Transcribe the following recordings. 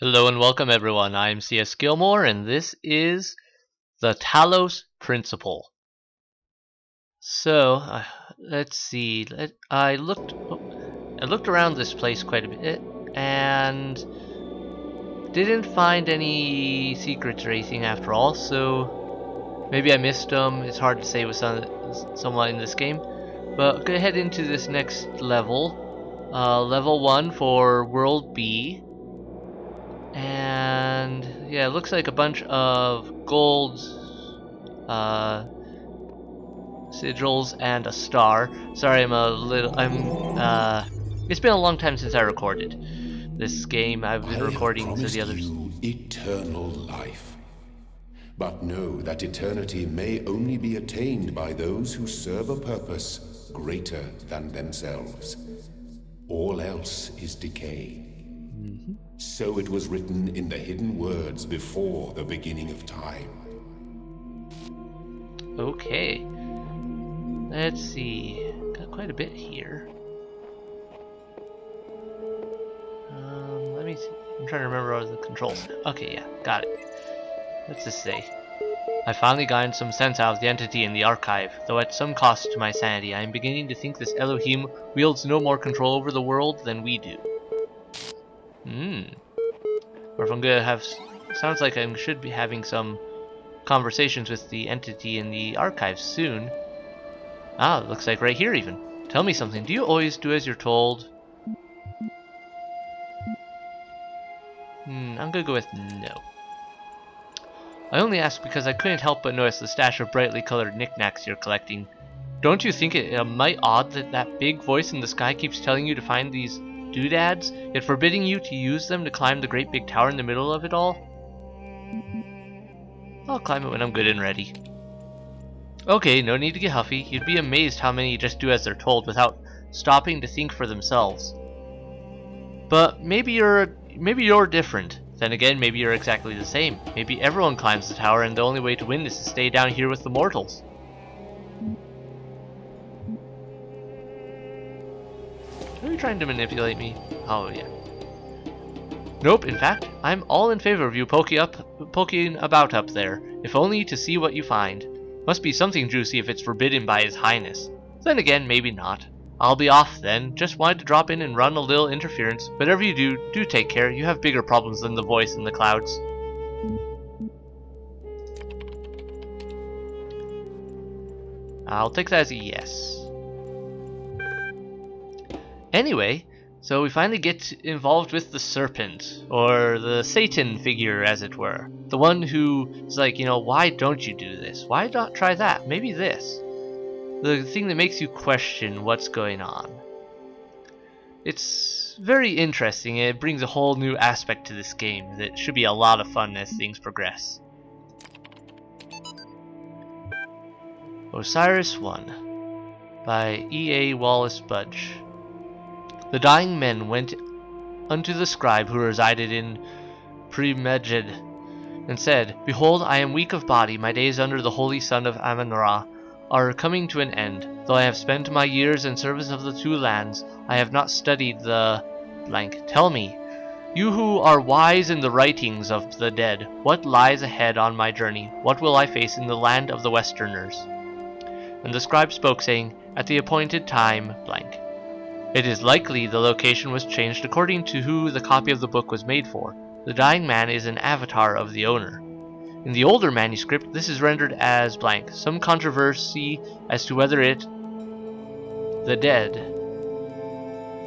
Hello and welcome everyone, I'm CS Gilmore and this is the Talos Principle. So, let's see, I looked around this place quite a bit and didn't find any secrets or anything after all, so maybe I missed them. It's hard to say with someone in this game, but I'm gonna head into this next level, level 1 for World B. And yeah, it looks like a bunch of gold sigils and a star. Sorry, it's been a long time since I recorded this game. I've been recording to the others. You eternal life. But know that eternity may only be attained by those who serve a purpose greater than themselves. All else is decay. So it was written in the hidden words before the beginning of time. Okay. Let's see. Got quite a bit here. Let me see. I'm trying to remember all the controls. Okay, yeah, got it. What's this say? I finally gotten some sense out of the entity in the archive, though at some cost to my sanity. I am beginning to think this Elohim wields no more control over the world than we do. Or if I'm gonna have, sounds like I should be having some conversations with the entity in the archives soon. Ah, it looks like right here even. Tell me something. Do you always do as you're told? I'm gonna go with no. I only ask because I couldn't help but notice the stash of brightly colored knickknacks you're collecting. Don't you think it might odd that that big voice in the sky keeps telling you to find these doodads, yet forbidding you to use them to climb the great big tower in the middle of it all? I'll climb it when I'm good and ready. Okay, no need to get huffy. You'd be amazed how many just do as they're told without stopping to think for themselves. But maybe you're different. Then again, maybe you're exactly the same. Maybe everyone climbs the tower and the only way to win is to stay down here with the mortals. Are you trying to manipulate me? Oh yeah. Nope, in fact, I'm all in favor of you poking about up there, if only to see what you find. Must be something juicy if it's forbidden by His Highness. Then again, maybe not. I'll be off then. Just wanted to drop in and run a little interference. Whatever you do take care. You have bigger problems than the voice in the clouds. I'll take that as a yes. Anyway, so we finally get involved with the Serpent, or the Satan figure as it were. The one who is like, you know, why don't you do this? Why not try that? Maybe this. The thing that makes you question what's going on. It's very interesting and it brings a whole new aspect to this game that should be a lot of fun as things progress. Osiris 1 by E.A. Wallace Budge. The dying men went unto the scribe who resided in Premeged, and said, Behold, I am weak of body, my days under the holy sun of Amun-Ra are coming to an end. Though I have spent my years in service of the two lands, I have not studied the blank. Tell me, you who are wise in the writings of the dead, what lies ahead on my journey? What will I face in the land of the Westerners? And the scribe spoke, saying, At the appointed time, blank. It is likely the location was changed according to who the copy of the book was made for. The dying man is an avatar of the owner. In the older manuscript, this is rendered as blank. Some controversy as to whether it, the dead.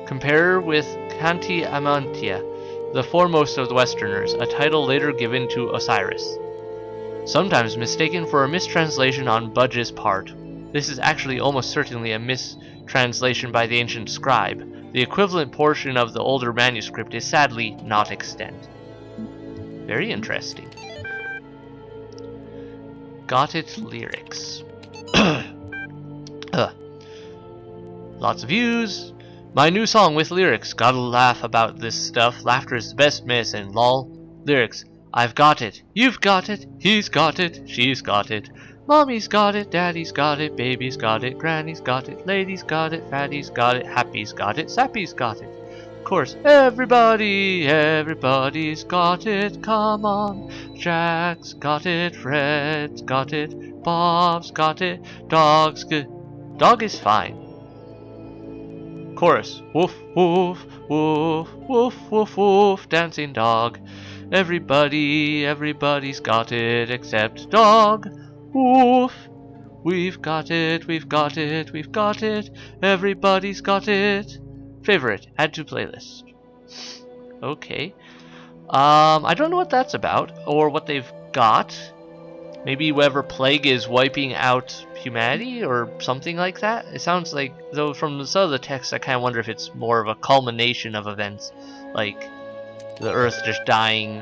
Compare with Kanti Amantia, the foremost of the Westerners, a title later given to Osiris. Sometimes mistaken for a mistranslation on Budge's part. This is actually almost certainly a mistranslation by the ancient scribe. The equivalent portion of the older manuscript is sadly not extant. Very interesting. Got it lyrics. Lots of views. My new song with lyrics. Gotta laugh about this stuff. Laughter is the best medicine. Lol. Lyrics. I've got it. You've got it. He's got it. She's got it. Mommy's got it. Daddy's got it. Baby's got it. Granny's got it. Lady's got it. Fatty's got it. Happy's got it. Sappy's got it. Chorus. Everybody's got it, come on. Jack's got it, Fred's got it, Bob's got it, dog's good. Dog is fine. Chorus. Woof, woof, woof, woof, woof, woof, dancing dog. Everybody's got it except dog. Woof. We've got it, we've got it, we've got it. Everybody's got it. Favorite, add to playlist. Okay. I don't know what that's about, or what they've got. Maybe whatever plague is wiping out humanity, or something like that. It sounds like, though from some of the text, I kind of wonder if it's more of a culmination of events, like the Earth just dying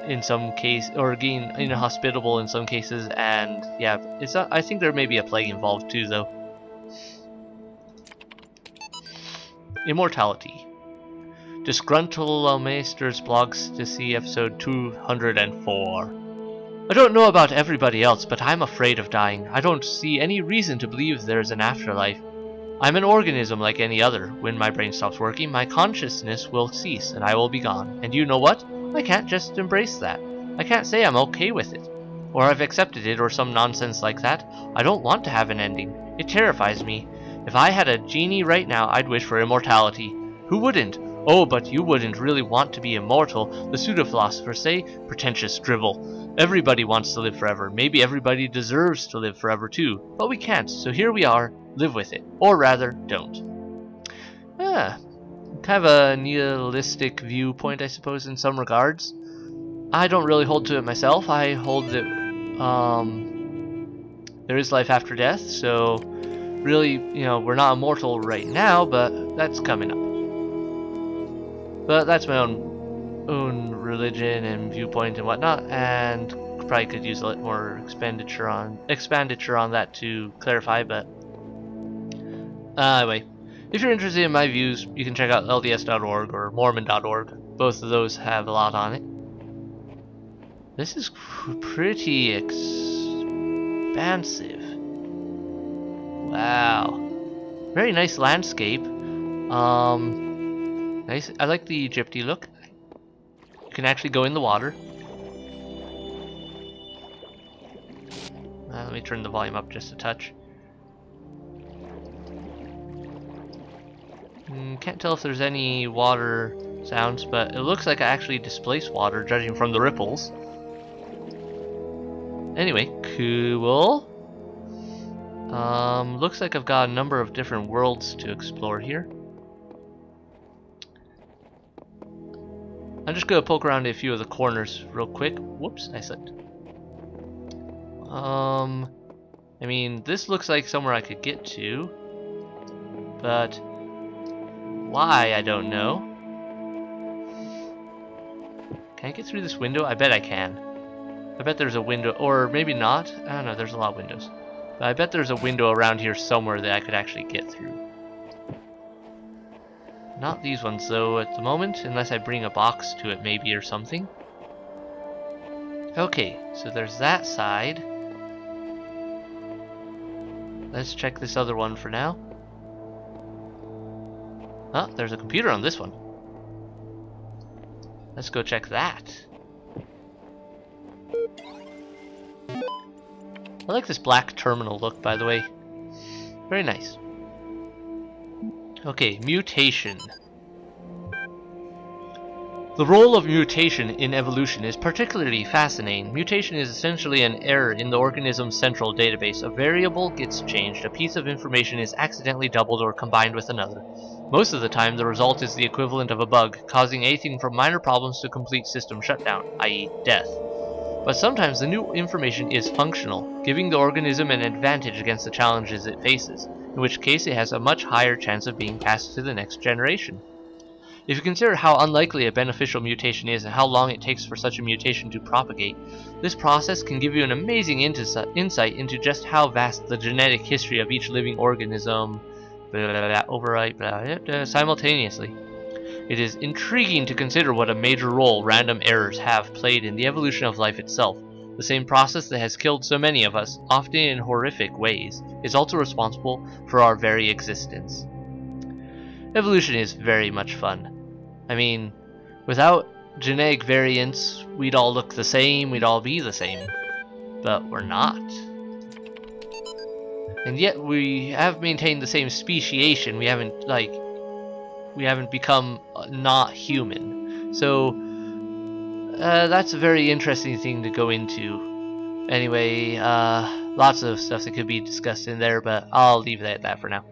in some case, or being inhospitable in some cases, and yeah, I think there may be a plague involved too, though. Immortality. Disgruntled Meister's blogs to see episode 204. I don't know about everybody else, but I'm afraid of dying. I don't see any reason to believe there's an afterlife. I'm an organism like any other. When my brain stops working, my consciousness will cease and I will be gone. And you know what? I can't just embrace that. I can't say I'm okay with it, or I've accepted it, or some nonsense like that. I don't want to have an ending. It terrifies me. If I had a genie right now, I'd wish for immortality. Who wouldn't? Oh, but you wouldn't really want to be immortal, the pseudo-philosophers say. Pretentious drivel. Everybody wants to live forever. Maybe everybody deserves to live forever too. But we can't, so here we are. Live with it. Or rather, don't. Kind of a nihilistic viewpoint, I suppose, in some regards. I don't really hold to it myself. I hold that there is life after death, so really, we're not immortal right now, but that's coming up. But that's my own religion and viewpoint and whatnot, and probably could use a lot more expenditure on that to clarify. But anyway, if you're interested in my views, you can check out LDS.org or Mormon.org. Both of those have a lot on it. This is pretty expansive. Wow, very nice landscape. Nice. I like the Egypty look. You can actually go in the water. Let me turn the volume up just a touch. Can't tell if there's any water sounds, but it looks like I actually displaced water, judging from the ripples. Anyway, cool. Looks like I've got a number of different worlds to explore here. I'm just gonna poke around a few of the corners real quick. Whoops, I slipped. I mean, this looks like somewhere I could get to, but why, I don't know. Can I get through this window? I bet I can. I bet there's a window, or maybe not. I don't know, there's a lot of windows. But I bet there's a window around here somewhere that I could actually get through. Not these ones though at the moment, unless I bring a box to it maybe or something. Okay, so there's that side. Let's check this other one for now. Oh, there's a computer on this one. Let's go check that. I like this black terminal look, by the way. Very nice. Okay, mutation. The role of mutation in evolution is particularly fascinating. Mutation is essentially an error in the organism's central database. A variable gets changed, a piece of information is accidentally doubled or combined with another. Most of the time, the result is the equivalent of a bug, causing anything from minor problems to complete system shutdown, i.e. death. But sometimes the new information is functional, giving the organism an advantage against the challenges it faces, in which case it has a much higher chance of being passed to the next generation. If you consider how unlikely a beneficial mutation is and how long it takes for such a mutation to propagate, this process can give you an amazing insight into just how vast the genetic history of each living organism simultaneously. It is intriguing to consider what a major role random errors have played in the evolution of life itself. The same process that has killed so many of us, often in horrific ways, is also responsible for our very existence. Evolution is very much fun. I mean, without genetic variants, we'd all look the same, we'd all be the same. But we're not. And yet we have maintained the same speciation. We haven't become not human. So that's a very interesting thing to go into. Anyway, lots of stuff that could be discussed in there, but I'll leave it at that for now.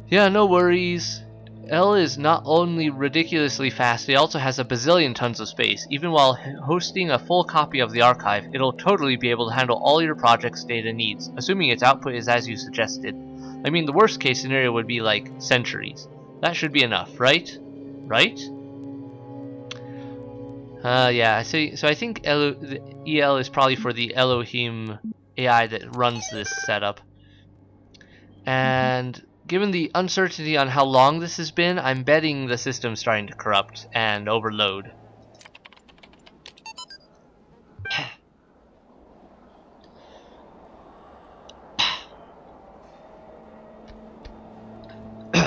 Yeah, no worries. L is not only ridiculously fast, it also has a bazillion tons of space. Even while hosting a full copy of the archive, it'll totally be able to handle all your project's data needs, assuming its output is as you suggested. I mean, the worst case scenario would be like centuries. That should be enough, right? Right? Yeah, I see. So I think the EL is probably for the Elohim AI that runs this setup. And given the uncertainty on how long this has been, I'm betting the system's starting to corrupt and overload.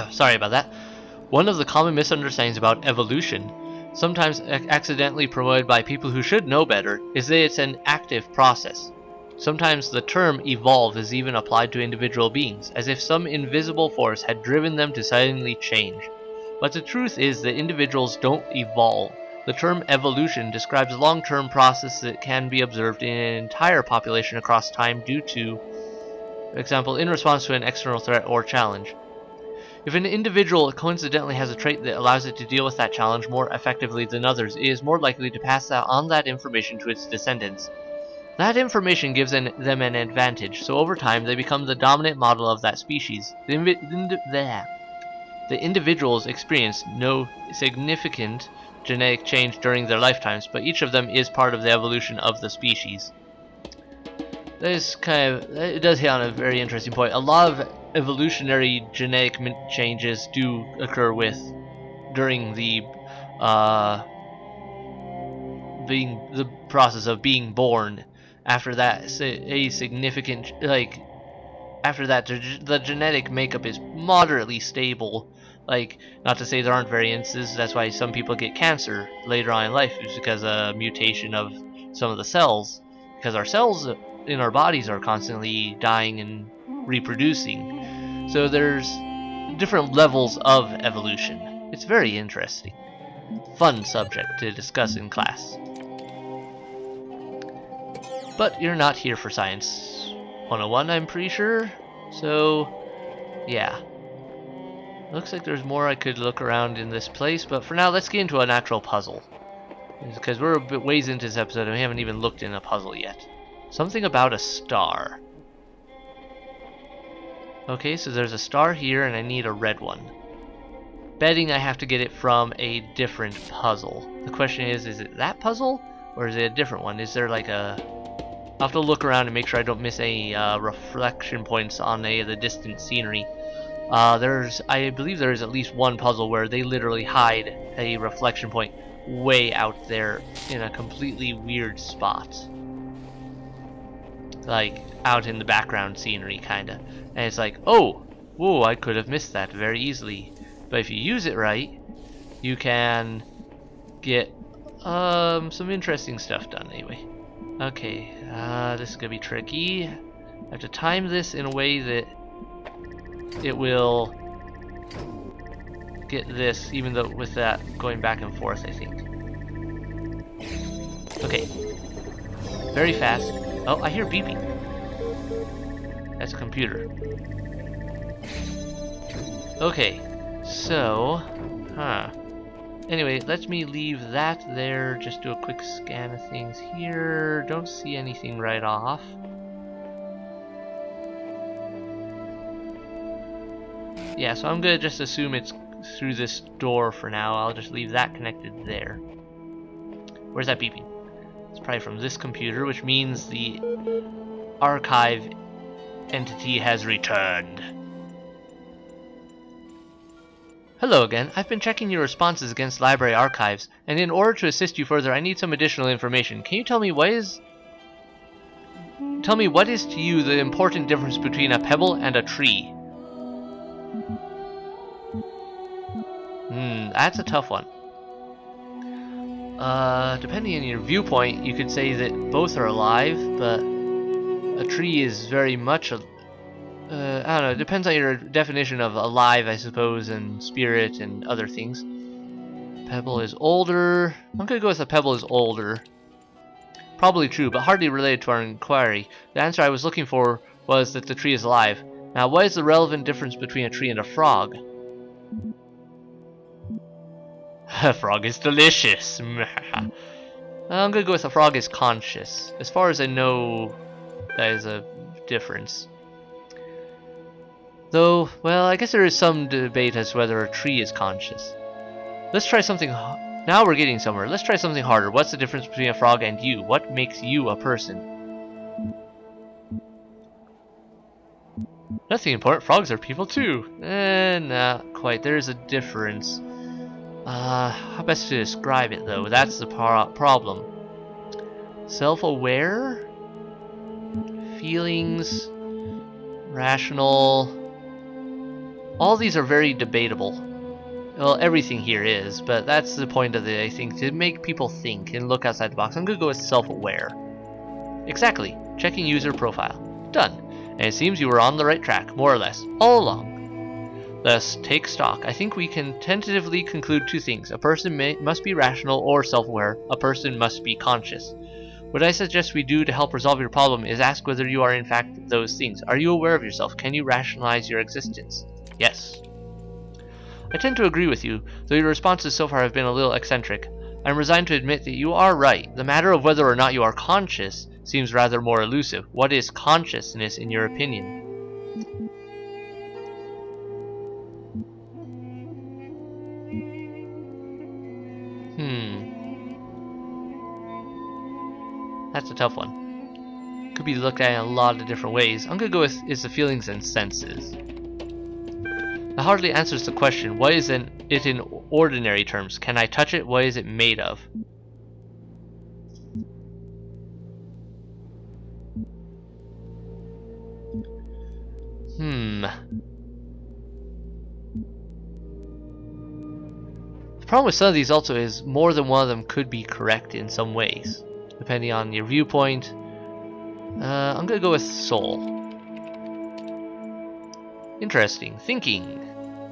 Sorry about that. One of the common misunderstandings about evolution, sometimes accidentally promoted by people who should know better, is that it's an active process. Sometimes the term evolve is even applied to individual beings, as if some invisible force had driven them to suddenly change. But the truth is that individuals don't evolve. The term evolution describes a long-term process that can be observed in an entire population across time due to, for example, in response to an external threat or challenge. If an individual coincidentally has a trait that allows it to deal with that challenge more effectively than others, it is more likely to pass on that information to its descendants. That information gives them an advantage, so over time they become the dominant model of that species. The individuals experience no significant genetic change during their lifetimes, but each of them is part of the evolution of the species. That is it does hit on a very interesting point. A lot of evolutionary genetic changes do occur during the process of being born. After that, after that, the genetic makeup is moderately stable. Like, not to say there aren't variances, that's why some people get cancer later on in life, is because of mutation of some of the cells. Because our cells in our bodies are constantly dying and reproducing. So there's different levels of evolution. It's very interesting. Fun subject to discuss in class. But you're not here for Science 101, I'm pretty sure. So, yeah. Looks like there's more I could look around in this place, but for now, let's get into a natural puzzle. Because we're a bit ways into this episode and we haven't even looked in a puzzle yet. Something about a star. Okay, so there's a star here and I need a red one. Betting I have to get it from a different puzzle. The question is it that puzzle? Or is it a different one? Is there like a... I'll have to look around and make sure I don't miss any reflection points on any of the distant scenery. I believe there is at least one puzzle where they literally hide a reflection point way out there in a completely weird spot. Like, out in the background scenery, kinda. And it's like, oh, whoa, I could have missed that very easily. But if you use it right, you can get some interesting stuff done anyway. Okay, this is gonna be tricky. I have to time this in a way that it will get this, even though with that going back and forth, I think. Okay. Very fast. Oh, I hear beeping. That's a computer. Okay, so, anyway, let me leave that there. Just do a quick scan of things here. Don't see anything right off. Yeah, so I'm gonna just assume it's through this door for now. I'll just leave that connected there. Where's that beeping? It's probably from this computer, which means the archive entity has returned. Hello again. I've been checking your responses against library archives, and in order to assist you further, I need some additional information. Can you tell me what is to you the important difference between a pebble and a tree? That's a tough one. Depending on your viewpoint, you could say that both are alive, but a tree is very much I don't know, it depends on your definition of alive, I suppose, and spirit and other things. Pebble is older. I'm gonna go with a pebble is older. Probably true, but hardly related to our inquiry. The answer I was looking for was that the tree is alive. Now, what is the relevant difference between a tree and a frog? A frog is delicious. I'm gonna go with a frog is conscious. As far as I know, that is a difference. Though, well, I guess there is some debate as to whether a tree is conscious. Let's try something. Now we're getting somewhere. Let's try something harder. What's the difference between a frog and you? What makes you a person? Nothing important. Frogs are people too. Not quite. There's a difference. How best to describe it though? That's the problem. Self-aware? Feelings? Rational? All these are very debatable. Well, everything here is, but that's the point of it, I think, to make people think and look outside the box. I'm gonna go with self-aware. Exactly. Checking user profile. Done. And it seems you were on the right track, more or less, all along. Thus, take stock. I think we can tentatively conclude two things. A person must be rational or self-aware. A person must be conscious. What I suggest we do to help resolve your problem is ask whether you are in fact those things. Are you aware of yourself? Can you rationalize your existence? Yes. I tend to agree with you, though your responses so far have been a little eccentric. I'm resigned to admit that you are right. The matter of whether or not you are conscious seems rather more elusive. What is consciousness in your opinion? That's a tough one. Could be looked at in a lot of different ways. I'm gonna go with is the feelings and senses. That hardly answers the question. What is it in ordinary terms? Can I touch it? What is it made of? The problem with some of these also is more than one of them could be correct in some ways, depending on your viewpoint. I'm gonna go with soul. Interesting. Thinking.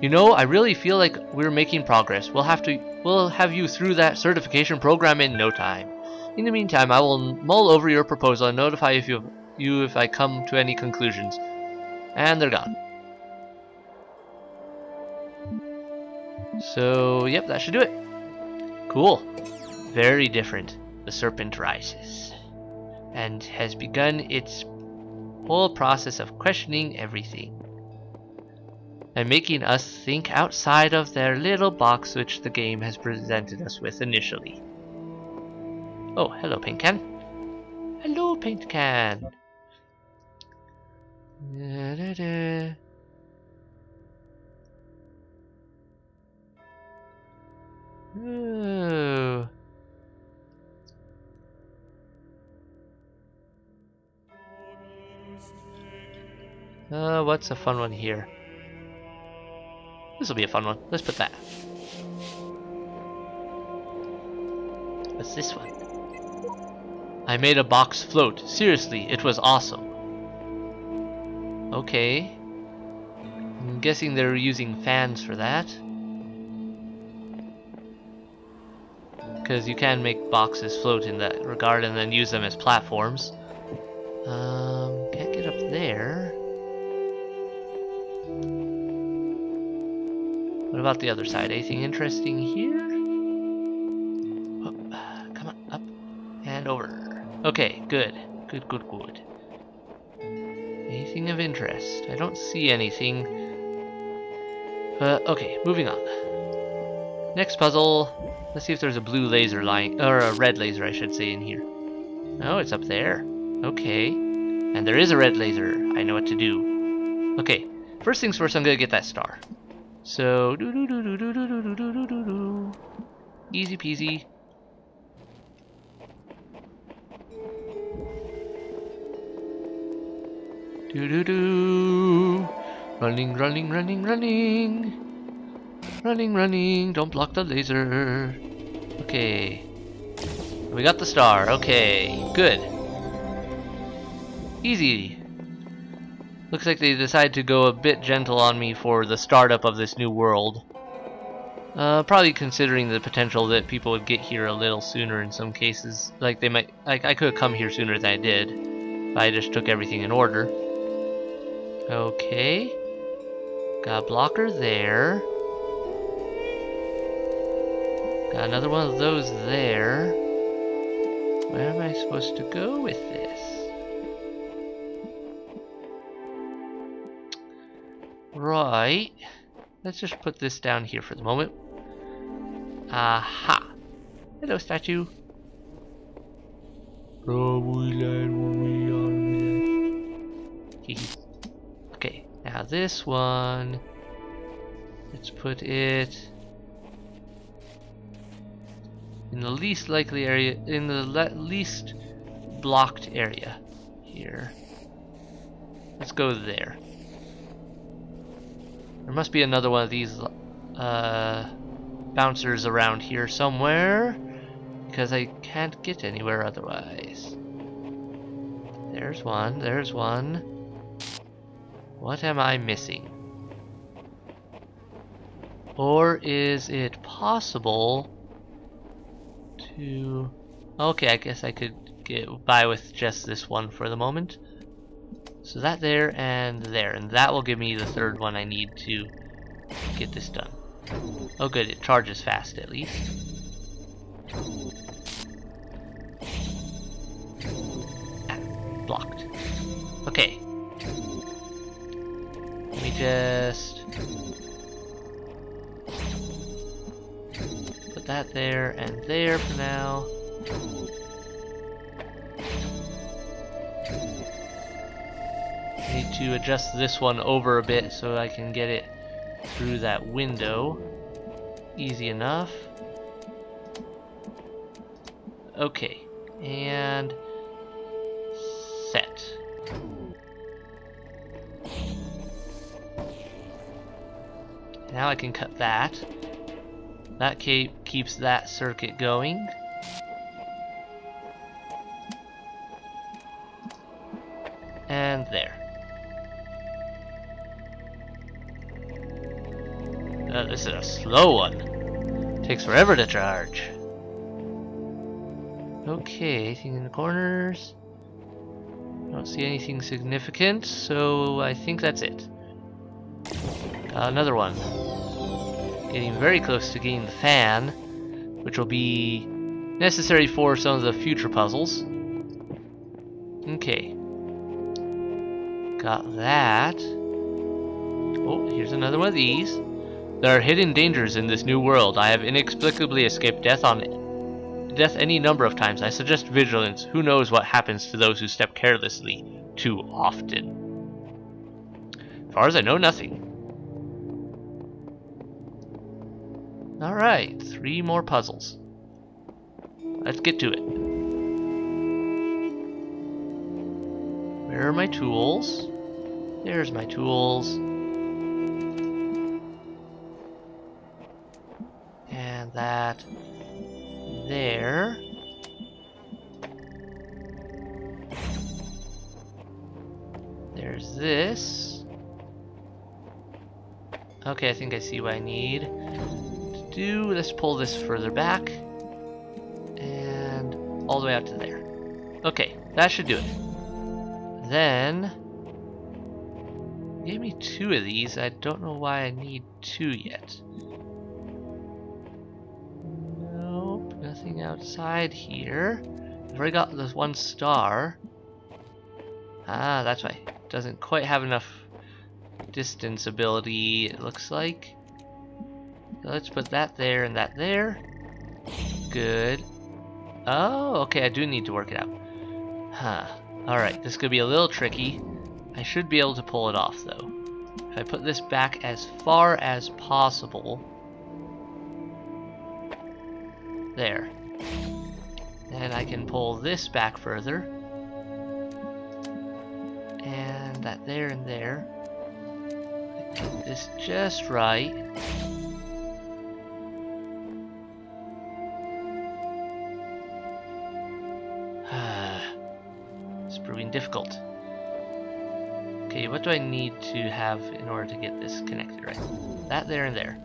You know, I really feel like we're making progress. We'll have you through that certification program in no time. In the meantime, I will mull over your proposal and notify you if I come to any conclusions. And they're gone. So, yep, that should do it. Cool. Very different. The Serpent rises and has begun its whole process of questioning everything and making us think outside of their little box which the game has presented us with initially. Oh, hello, paint can. Hello, paint can. Ooh. What's a fun one here? This will be a fun one. Let's put that. What's this one? I made a box float. Seriously, it was awesome. Okay. I'm guessing they're using fans for that. Because you can make boxes float in that regard and then use them as platforms. Can't get up there. What about the other side? Anything interesting here? Oh, come on, up and over. Okay, good. Good. Anything of interest? I don't see anything. Okay, moving on. Next puzzle. Let's see if there's a blue laser lying, or a red laser, I should say, in here. Oh, it's up there. Okay. And there is a red laser. I know what to do. Okay. First things first, I'm gonna get that star. So, easy peasy. Running. Running, running, don't block the laser. Okay. We got the star, okay, good. Easy. Looks like they decided to go a bit gentle on me for the startup of this new world. Probably considering the potential that people would get here a little sooner in some cases. Like they might, like I could have come here sooner than I did. If I just took everything in order. Okay. Got a blocker there. Got another one of those there. Where am I supposed to go with this? Right. Let's just put this down here for the moment. Aha! Hello, statue. Okay, now this one. Let's put it in the least likely area, in the least blocked area here. Let's go there. There must be another one of these bouncers around here somewhere, because I can't get anywhere otherwise. There's one, there's one. What am I missing? Or is it possible to... Okay, I guess I could get by with just this one for the moment. So that there, and that will give me the third one I need to get this done. Oh good, it charges fast at least. Ah, blocked. Okay. Let me just put that there and there for now. Need to adjust this one over a bit so I can get it through that window. Easy enough. Okay, and set. Now I can cut that. That keeps that circuit going. And there. This is a slow one. Takes forever to charge. Okay, anything in the corners? Don't see anything significant, so I think that's it. Another one. Getting very close to getting the fan, which will be necessary for some of the future puzzles. Okay. Got that. Oh, here's another one of these. There are hidden dangers in this new world. I have inexplicably escaped death any number of times. I suggest vigilance. Who knows what happens to those who step carelessly too often? As far as I know, nothing. Alright, 3 more puzzles. Let's get to it. Where are my tools? There's my tools. And that there. There's this. Okay, I think I see what I need to do. Let's pull this further back. And all the way out to there. Okay, that should do it. Then, gave me 2 of these. I don't know why I need 2 yet. Nope, nothing outside here. I've already got this 1 star. Ah, that's why. It doesn't quite have enough distance ability, it looks like. So let's put that there and that there. Good. Oh, okay, I do need to work it out. Huh. Alright, this could be a little tricky. I should be able to pull it off, though. If I put this back as far as possible. There. And I can pull this back further. And that there and there. Get this just right. getting difficult. Okay, what do I need to have in order to get this connected, right? That, there, and there.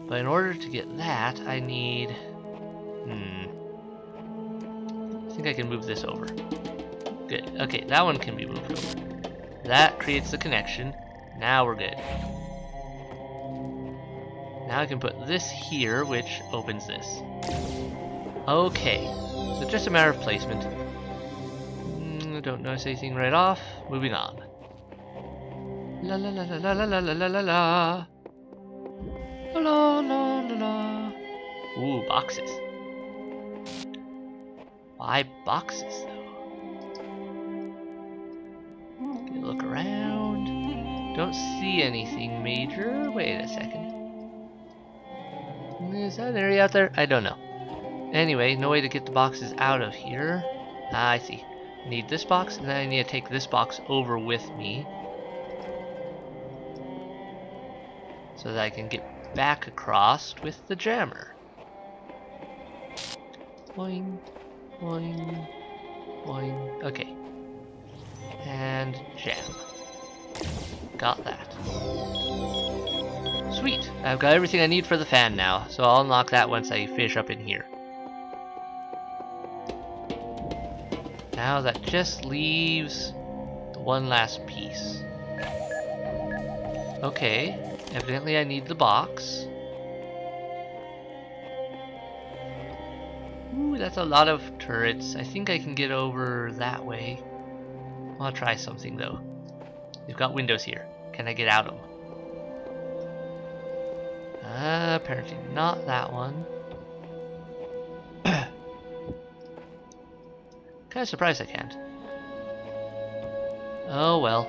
But in order to get that, I need... I think I can move this over. Good. Okay, that one can be moved over. That creates the connection. Now we're good. Now I can put this here, which opens this. Okay, so just a matter of placement. Don't notice anything right off. Moving on. La la la la la la la la la la. La la la la. Ooh, boxes. Why boxes though? Okay, look around. Don't see anything major. Wait a second. Is that an area out there? I don't know. Anyway, no way to get the boxes out of here. Ah, I see. I need this box, and then I need to take this box over with me so that I can get back across with the jammer. Boing, boing, boing. Okay. And jam. Got that. Sweet. I've got everything I need for the fan now, so I'll unlock that once I finish up in here. Now that just leaves the one last piece. Okay, evidently I need the box. Ooh, that's a lot of turrets. I think I can get over that way. I'll try something though. We've got windows here. Can I get out of them? Apparently not that one. Kind of surprised I can't. Oh well.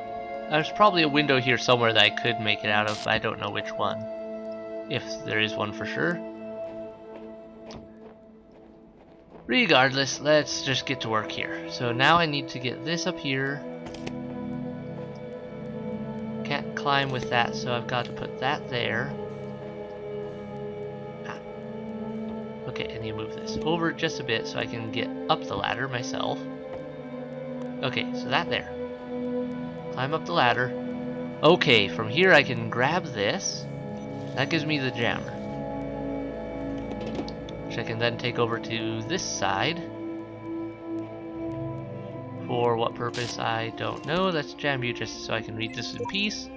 There's probably a window here somewhere that I could make it out of. I don't know which one. If there is one for sure. Regardless, let's just get to work here. So now I need to get this up here. Can't climb with that, so I've got to put that there. Okay, I need to move this over just a bit so I can get up the ladder myself. Okay, so that there. Climb up the ladder. Okay, from here I can grab this. That gives me the jammer, which I can then take over to this side. For what purpose, I don't know. Let's jam you just so I can read this in peace.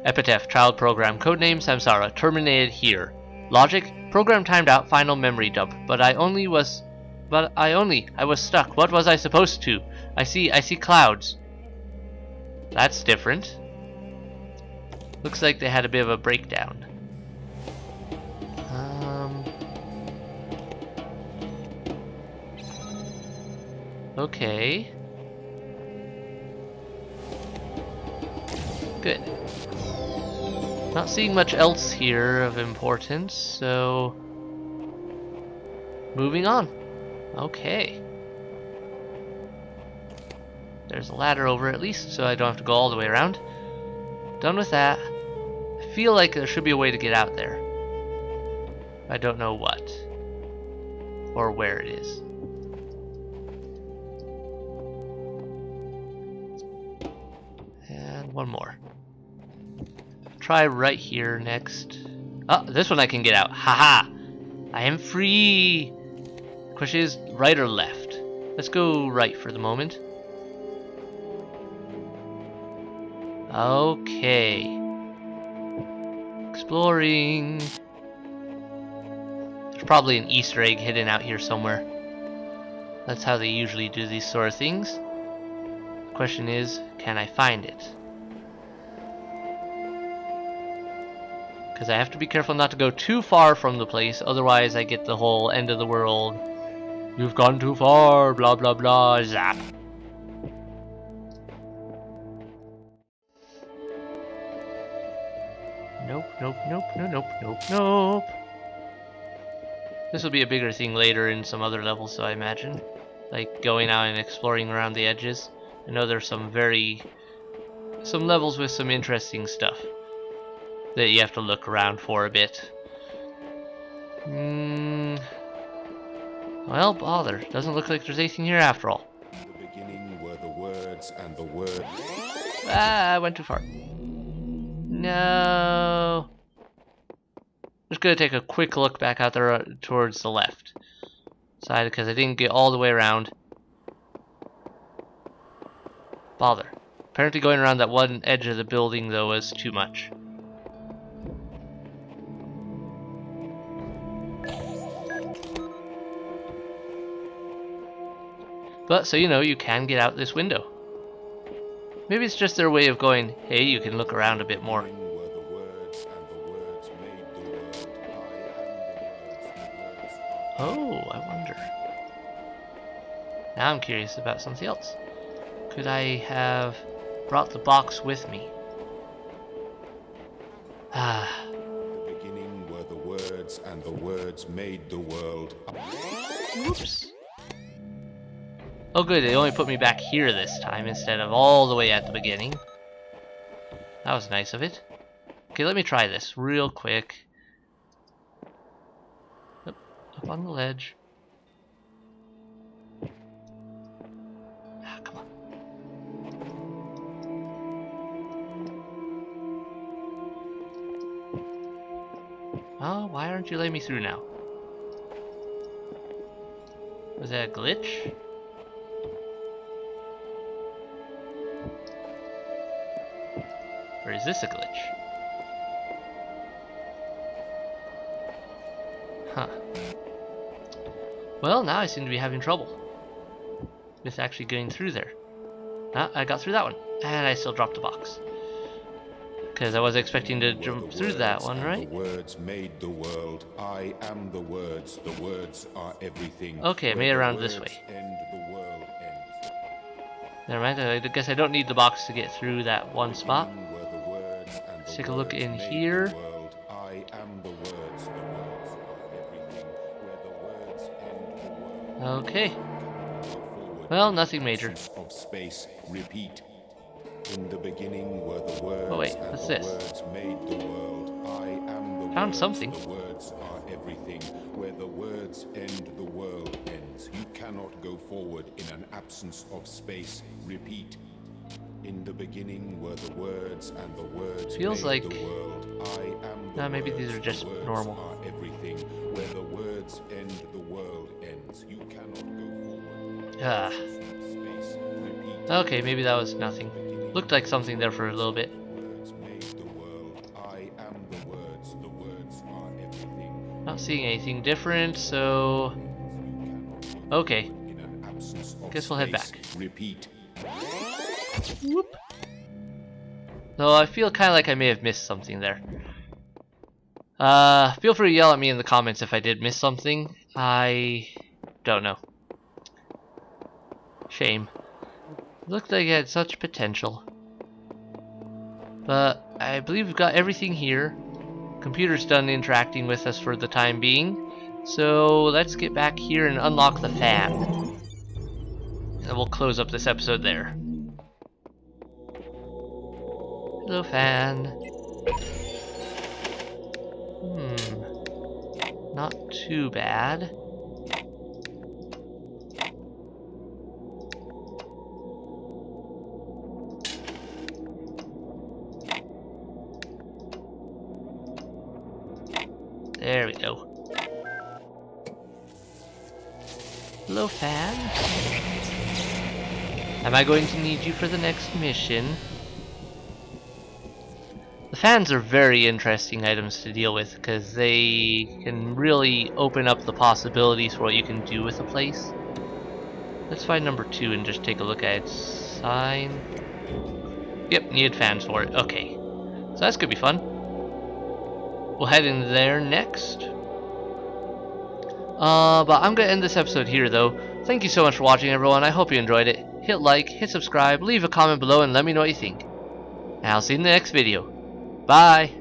Epitaph, child program, codename Samsara, terminated here. Logic, program timed out, final memory dump. I was stuck. What was I supposed to? I see clouds. That's different. Looks like they had a bit of a breakdown. Okay. Good. Not seeing much else here of importance, so moving on. Okay. There's a ladder over at least, so I don't have to go all the way around. Done with that. I feel like there should be a way to get out there. I don't know what or where it is. And one more. Try right here next. Oh, this one I can get out. Haha! I am free! Question is, right or left? Let's go right for the moment. Okay. Exploring. There's probably an Easter egg hidden out here somewhere. That's how they usually do these sort of things. The question is, can I find it? Because I have to be careful not to go too far from the place, otherwise I get the whole end of the world. You've gone too far, blah blah blah, zap. Nope, nope, nope, no, nope, nope, nope. This will be a bigger thing later in some other levels, so I imagine. Like going out and exploring around the edges. I know there's some levels with some interesting stuff that you have to look around for a bit. Well, bother. Doesn't look like there's anything here after all. In the beginning were the words, and the words. Ah, I went too far. No. Just gonna take a quick look back out there towards the left side because I didn't get all the way around. Bother. Apparently going around that one edge of the building though was too much. But so you know, you can get out this window. Maybe it's just their way of going, hey, you can look around a bit more. Oh, I wonder. Now I'm curious about something else. Could I have brought the box with me? Ah. In the beginning were the words, and the words made the world. Whoops. Oh good, they only put me back here this time instead of all the way at the beginning. That was nice of it. Okay, let me try this real quick. Up on the ledge. Ah, come on. Oh, why aren't you letting me through now? Was that a glitch? Or is this a glitch? Huh. Well, now I seem to be having trouble with actually getting through there. Ah, I got through that one, and I still dropped the box. Because I was expecting to jump through that one, right? The words made the world. I am the words. The words are everything. Okay, I made it around this way. Never mind, I guess I don't need the box to get through that one spot. Let's take a look in here. Okay. Well, nothing major. Of space, repeat. In the beginning were the words. Oh wait, what's this? Words made the world. I am the Found words. something. The words are everything. Where the words end, the world ends. You cannot go forward in an absence of space. Repeat. In the beginning were the words, and the words feels made like the world. I am the maybe words. these are just The words normal. are everything. Where the words end, the world ends. You cannot go forward. Ah. Space. Repeat. Okay, maybe that was nothing. Looked like something there for a little bit. Words made the world. I am the words. The words are everything. Not seeing anything different, so okay. In an absence of Guess we'll head space, back. Repeat. Whoop. Though I feel kind of like I may have missed something there. Feel free to yell at me in the comments if I did miss something. I don't know. Shame. Looked like it had such potential. But I believe we've got everything here. Computer's done interacting with us for the time being. So let's get back here and unlock the fan. And we'll close up this episode there. Hello, fan. Not too bad. There we go. Hello, fan. Am I going to need you for the next mission? The fans are very interesting items to deal with because they can really open up the possibilities for what you can do with a place. Let's find number 2 and just take a look at its sign. Yep, needed fans for it. Okay. So that's gonna be fun. We'll head in there next. But I'm gonna end this episode here though. Thank you so much for watching, everyone. I hope you enjoyed it. Hit like, hit subscribe, leave a comment below, and let me know what you think. And I'll see you in the next video. Bye!